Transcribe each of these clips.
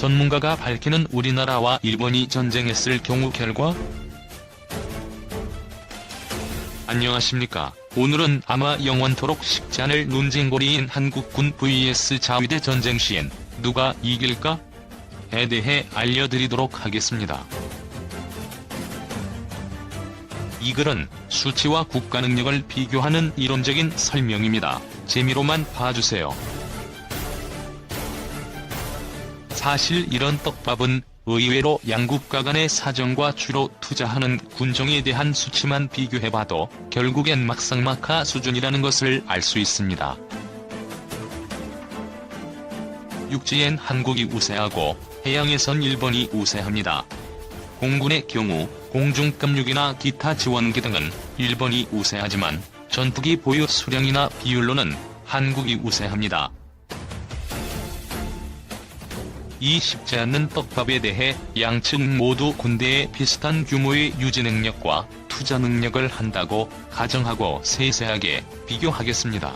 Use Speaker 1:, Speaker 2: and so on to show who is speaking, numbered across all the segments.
Speaker 1: 전문가가 밝히는 우리나라와 일본이 전쟁했을 경우 결과? 안녕하십니까. 오늘은 아마 영원토록 식지 않을 논쟁거리인 한국군 vs 자위대 전쟁 시엔 누가 이길까? 에 대해 알려드리도록 하겠습니다. 이 글은 수치와 국가 능력을 비교하는 이론적인 설명입니다. 재미로만 봐주세요. 사실 이런 떡밥은 의외로 양국가 간의 사정과 주로 투자하는 군정에 대한 수치만 비교해봐도 결국엔 막상막하 수준이라는 것을 알 수 있습니다. 육지엔 한국이 우세하고 해양에선 일본이 우세합니다. 공군의 경우 공중급육이나 기타 지원기 등은 일본이 우세하지만 전투기 보유 수량이나 비율로는 한국이 우세합니다. 이 쉽지 않는 떡밥에 대해 양측 모두 군대에 비슷한 규모의 유지 능력과 투자 능력을 한다고 가정하고 세세하게 비교하겠습니다.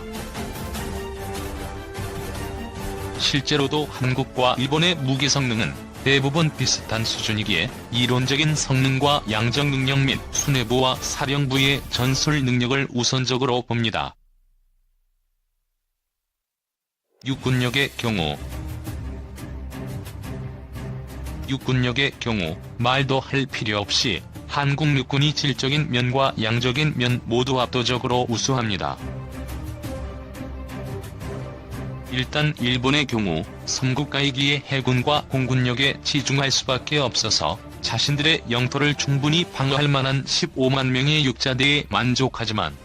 Speaker 1: 실제로도 한국과 일본의 무기 성능은 대부분 비슷한 수준이기에 이론적인 성능과 양적 능력 및 수뇌부와 사령부의 전술 능력을 우선적으로 봅니다. 육군력의 경우 말도 할 필요 없이 한국 육군이 질적인 면과 양적인 면 모두 압도적으로 우수합니다. 일단 일본의 경우 섬국가이기에 해군과 공군력에 치중할 수밖에 없어서 자신들의 영토를 충분히 방어할 만한 15만 명의 육자대에 만족하지만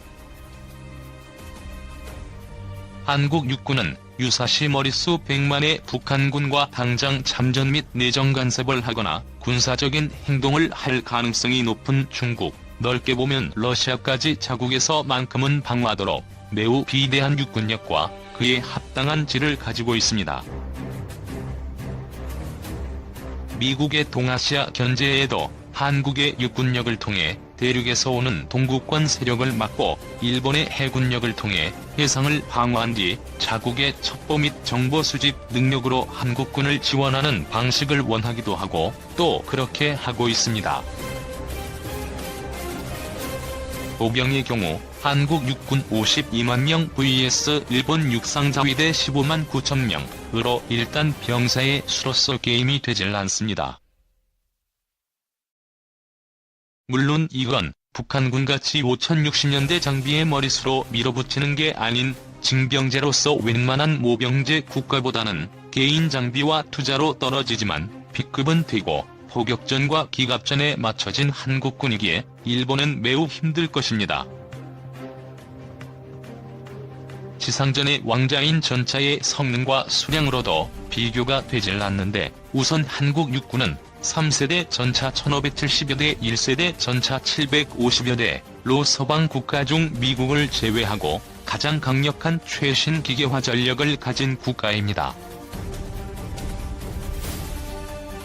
Speaker 1: 한국 육군은 유사시 머릿수 100만의 북한군과 당장 참전 및 내정 간섭을 하거나 군사적인 행동을 할 가능성이 높은 중국, 넓게 보면 러시아까지 자국에서만큼은 방어하도록 매우 비대한 육군력과 그에 합당한 질을 가지고 있습니다. 미국의 동아시아 견제에도 한국의 육군력을 통해 대륙에서 오는 동구권 세력을 막고 일본의 해군력을 통해 해상을 방어한 뒤 자국의 첩보 및 정보 수집 능력으로 한국군을 지원하는 방식을 원하기도 하고 또 그렇게 하고 있습니다. 보병의 경우 한국 육군 52만 명 vs 일본 육상자위대 15만 9천 명으로 일단 병사의 수로서 게임이 되질 않습니다. 물론 이건 북한군같이 5060년대 장비의 머릿수로 밀어붙이는 게 아닌 징병제로서 웬만한 모병제 국가보다는 개인 장비와 투자로 떨어지지만 B급은 되고 포격전과 기갑전에 맞춰진 한국군이기에 일본은 매우 힘들 것입니다. 지상전의 왕자인 전차의 성능과 수량으로도 비교가 되질 않는데 우선 한국 육군은 3세대 전차 1570여 대 1세대 전차 750여 대로 서방 국가 중 미국을 제외하고 가장 강력한 최신 기계화 전력을 가진 국가입니다.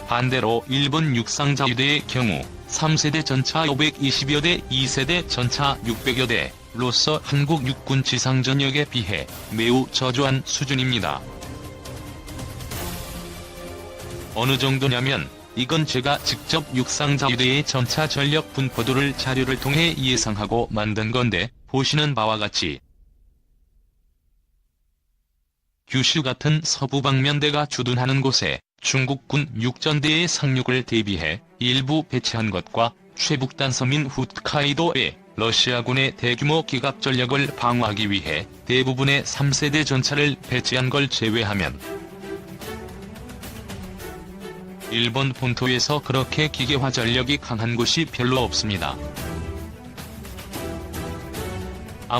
Speaker 1: 반대로 일본 육상자위대의 경우 3세대 전차 520여 대 2세대 전차 600여 대로서 한국 육군 지상전력에 비해 매우 저조한 수준입니다. 어느 정도냐면 이건 제가 직접 육상자위대의 전차 전력 분포도를 자료를 통해 예상하고 만든 건데 보시는 바와 같이 규슈 같은 서부 방면대가 주둔하는 곳에 중국군 육전대의 상륙을 대비해 일부 배치한 것과 최북단섬인 홋카이도에 러시아군의 대규모 기갑 전력을 방어하기 위해 대부분의 3세대 전차를 배치한 걸 제외하면 일본 본토에서 그렇게 기계화 전력이 강한 곳이 별로 없습니다.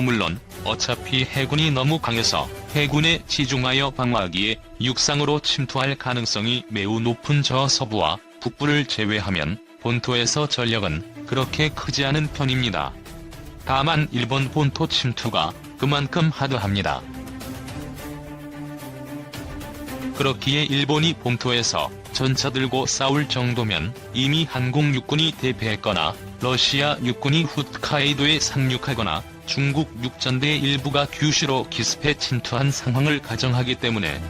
Speaker 1: 물론 어차피 해군이 너무 강해서 해군에 치중하여 방어하기에 육상으로 침투할 가능성이 매우 높은 저 서부와 북부를 제외하면 본토에서 전력은 그렇게 크지 않은 편입니다. 다만 일본 본토 침투가 그만큼 하드합니다. 그렇기에 일본이 본토에서 전차 들고 싸울 정도면 이미 한국 육군이 대패했거나 러시아 육군이 홋카이도에 상륙하거나 중국 육전대 일부가 규슈로 기습해 침투한 상황을 가정하기 때문에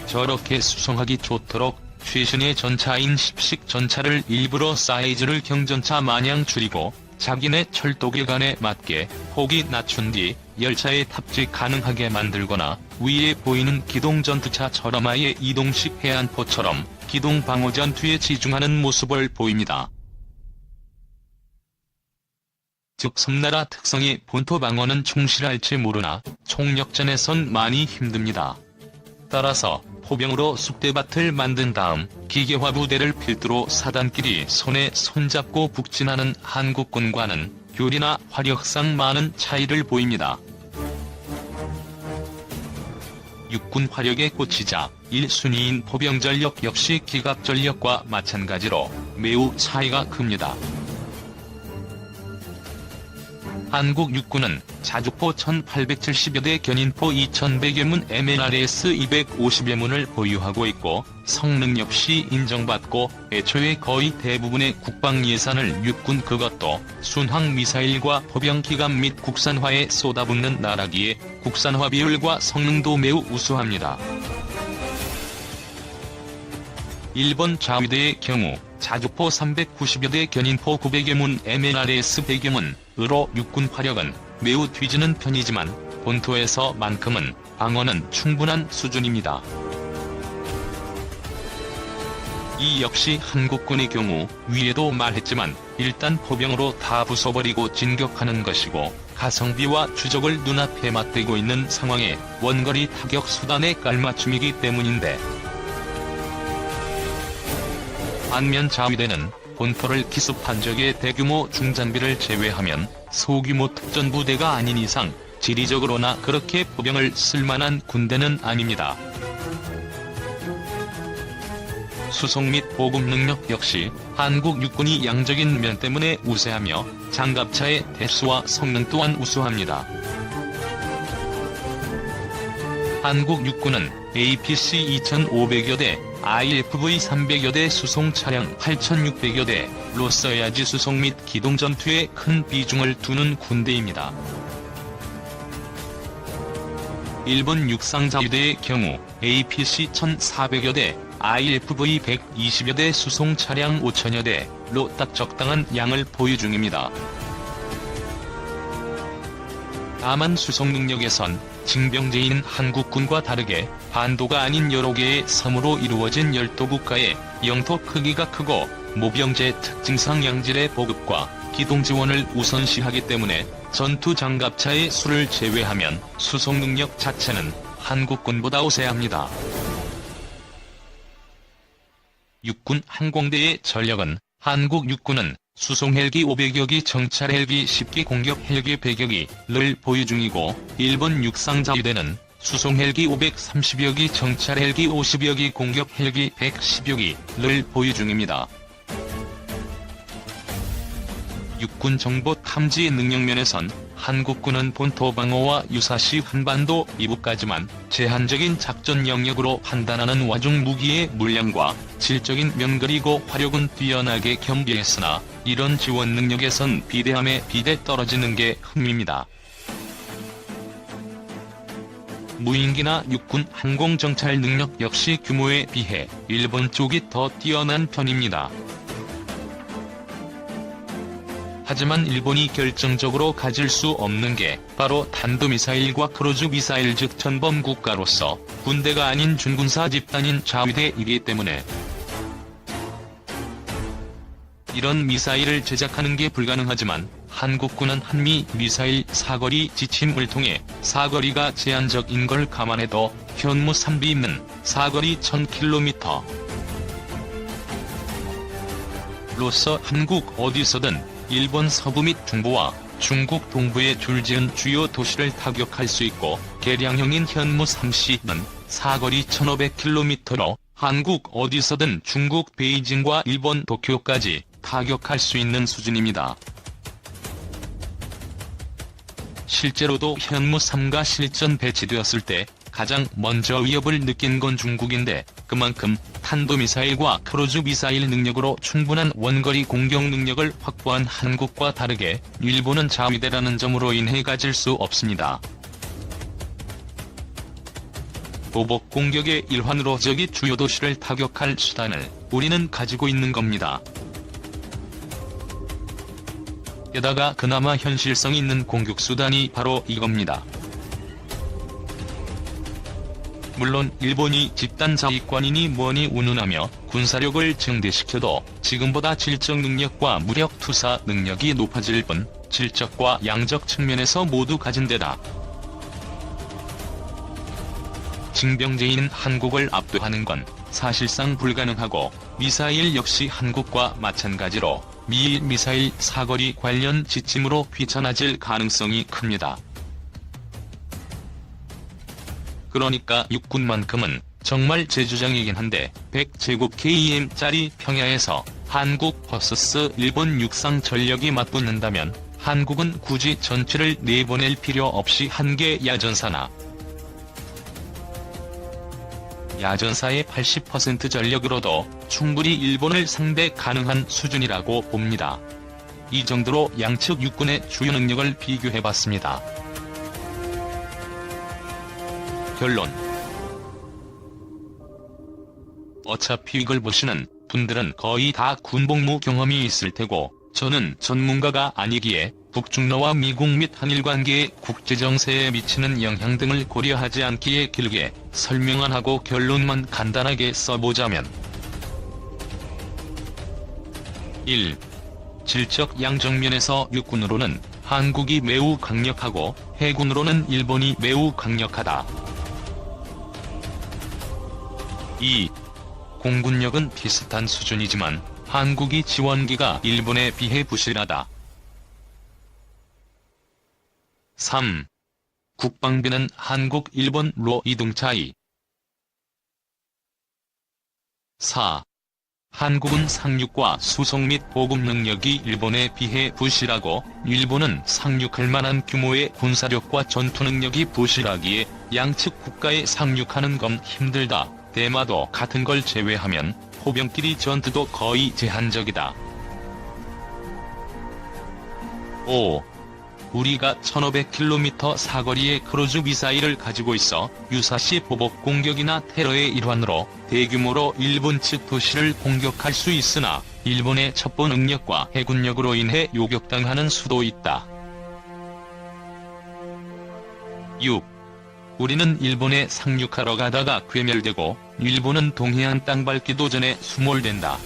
Speaker 1: 저렇게 수송하기 좋도록 최신의 전차인 10식 전차를 일부러 사이즈를 경전차 마냥 줄이고 자기네 철도기간에 맞게 폭이 낮춘 뒤 열차에 탑재 가능하게 만들거나 위에 보이는 기동전투차처럼 아예 이동식 해안포처럼 기동방어전투에 치중하는 모습을 보입니다. 즉 섬나라 특성이 본토방어는 충실할지 모르나 총력전에선 많이 힘듭니다. 따라서 포병으로 쑥대밭을 만든 다음 기계화 부대를 필두로 사단끼리 손에 손잡고 북진하는 한국군과는 교리나 화력상 많은 차이를 보입니다. 육군 화력에 꽂히자 1순위인 포병 전력 역시 기갑 전력과 마찬가지로 매우 차이가 큽니다. 한국 육군은 자주포 1870여 대, 견인포 2100여 문, MLRS 250여 문을 보유하고 있고 성능 역시 인정받고 애초에 거의 대부분의 국방 예산을 육군 그것도 순항 미사일과 포병 기갑 및 국산화에 쏟아붓는 나라기에 국산화 비율과 성능도 매우 우수합니다. 일본 자위대의 경우 자주포 390여 대, 견인포 900여 문, MLRS 100여 문으로 육군 화력은 매우 뒤지는 편이지만 본토에서만큼은 방어는 충분한 수준입니다. 이 역시 한국군의 경우 위에도 말했지만 일단 포병으로 다 부숴버리고 진격하는 것이고 가성비와 추적을 눈앞에 맞대고 있는 상황에 원거리 타격 수단의 깔맞춤이기 때문인데, 반면 자위대는 본토를 기습한 적의 대규모 중장비를 제외하면 소규모 특전부대가 아닌 이상 지리적으로나 그렇게 포병을 쓸만한 군대는 아닙니다. 수송 및 보급 능력 역시 한국 육군이 양적인 면 때문에 우세하며 장갑차의 대수와 성능 또한 우수합니다. 한국 육군은 APC 2500여 대, IFV 300여 대 수송 차량 8600여 대로 써야지 수송 및 기동전투에 큰 비중을 두는 군대입니다. 일본 육상자위대의 경우 APC 1400여 대, IFV 120여 대 수송 차량 5000여 대로 딱 적당한 양을 보유 중입니다. 다만 수송 능력에선 징병제인 한국군과 다르게 반도가 아닌 여러 개의 섬으로 이루어진 열도 국가의 영토 크기가 크고 모병제 특징상 양질의 보급과 기동 지원을 우선시하기 때문에 전투 장갑차의 수를 제외하면 수송 능력 자체는 한국군보다 우세합니다. 육군 항공대의 전력은 한국 육군은 수송 헬기 500여 기, 정찰 헬기 10기, 공격 헬기 100여 기를 보유 중이고 일본 육상자위대는 수송 헬기 530여 기, 정찰 헬기 50여 기, 공격 헬기 110여 기를 보유 중입니다. 육군 정보 탐지 능력 면에선 한국군은 본토 방어와 유사시 한반도 이북까지만 제한적인 작전 영역으로 판단하는 와중 무기의 물량과 질적인 면거리고 화력은 뛰어나게 겸비했으나 이런 지원 능력에선 비대함에 비대 떨어지는 게 흠입니다. 무인기나 육군 항공정찰 능력 역시 규모에 비해 일본 쪽이 더 뛰어난 편입니다. 하지만 일본이 결정적으로 가질 수 없는 게 바로 탄도미사일과 크루즈 미사일, 즉 전범 국가로서 군대가 아닌 준군사 집단인 자위대이기 때문에 이런 미사일을 제작하는 게 불가능하지만 한국군은 한미 미사일 사거리 지침을 통해 사거리가 제한적인 걸 감안해도 현무 3B는 사거리 1000km 로서 한국 어디서든 일본 서부 및 중부와 중국 동부에 줄지은 주요 도시를 타격할 수 있고, 개량형인 현무 3C는 사거리 1500km로 한국 어디서든 중국 베이징과 일본 도쿄까지 타격할 수 있는 수준입니다. 실제로도 현무 3가 실전 배치되었을 때 가장 먼저 위협을 느낀 건 중국인데, 그만큼 탄도미사일과 크루즈 미사일 능력으로 충분한 원거리 공격 능력을 확보한 한국과 다르게 일본은 자위대라는 점으로 인해 가질 수 없습니다. 보복 공격의 일환으로 적이 주요 도시를 타격할 수단을 우리는 가지고 있는 겁니다. 게다가 그나마 현실성 있는 공격수단이 바로 이겁니다. 물론 일본이 집단 자위권이니 뭐니 운운하며 군사력을 증대시켜도 지금보다 질적 능력과 무력 투사 능력이 높아질 뿐 질적과 양적 측면에서 모두 가진 데다 징병제인 한국을 압도하는 건 사실상 불가능하고 미사일 역시 한국과 마찬가지로 미일 미사일 사거리 관련 지침으로 귀찮아질 가능성이 큽니다. 그러니까 육군만큼은 정말 제주장이긴 한데 100제곱km짜리 평야에서 한국 vs 일본 육상 전력이 맞붙는다면 한국은 굳이 전체를 내보낼 필요 없이 한 개 야전사나 야전사의 80% 전력으로도 충분히 일본을 상대 가능한 수준이라고 봅니다. 이 정도로 양측 육군의 주요 능력을 비교해봤습니다. 결론. 어차피 이걸 보시는 분들은 거의 다 군복무 경험이 있을 테고 저는 전문가가 아니기에 북중러와 미국 및 한일 관계의 국제정세에 미치는 영향 등을 고려하지 않기에 길게 설명 안 하고 결론만 간단하게 써보자면 1. 질적 양적 면에서 육군으로는 한국이 매우 강력하고 해군으로는 일본이 매우 강력하다. 2. 공군력은 비슷한 수준이지만 한국이 지원기가 일본에 비해 부실하다. 3. 국방비는 한국, 일본로 이동 차이. 4. 한국은 상륙과 수송 및 보급 능력이 일본에 비해 부실하고 일본은 상륙할 만한 규모의 군사력과 전투 능력이 부실하기에 양측 국가에 상륙하는 건 힘들다. 대마도 같은 걸 제외하면 포병끼리 전투도 거의 제한적이다. 5. 우리가 1500km 사거리의 크루즈 미사일을 가지고 있어 유사시 보복 공격이나 테러의 일환으로 대규모로 일본 측 도시를 공격할 수 있으나 일본의 첩보 능력과 해군력으로 인해 요격당하는 수도 있다. 6. 우리는 일본에 상륙하러 가다가 괴멸되고 일본은 동해안 땅 밟기도 전에 수몰된다.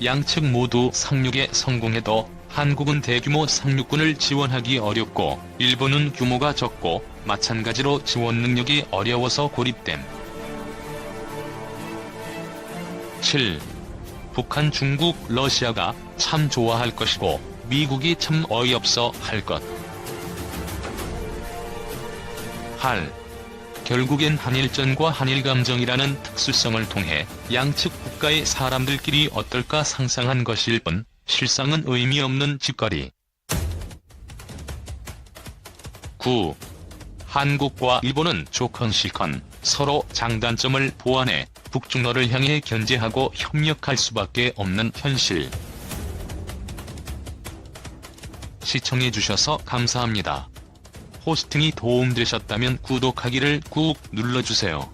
Speaker 1: 양측 모두 상륙에 성공해도 한국은 대규모 상륙군을 지원하기 어렵고 일본은 규모가 적고 마찬가지로 지원 능력이 어려워서 고립됨. 7. 북한, 중국, 러시아가 참 좋아할 것이고 미국이 참 어이없어 할 것. 8. 결국엔 한일전과 한일감정이라는 특수성을 통해 양측 국가의 사람들끼리 어떨까 상상한 것일 뿐 실상은 의미 없는 짓거리. 9. 한국과 일본은 좋건 싫건 서로 장단점을 보완해 북중러를 향해 견제하고 협력할 수밖에 없는 현실. 시청해주셔서 감사합니다. 호스팅이 도움되셨다면 구독하기를 꾹 눌러주세요.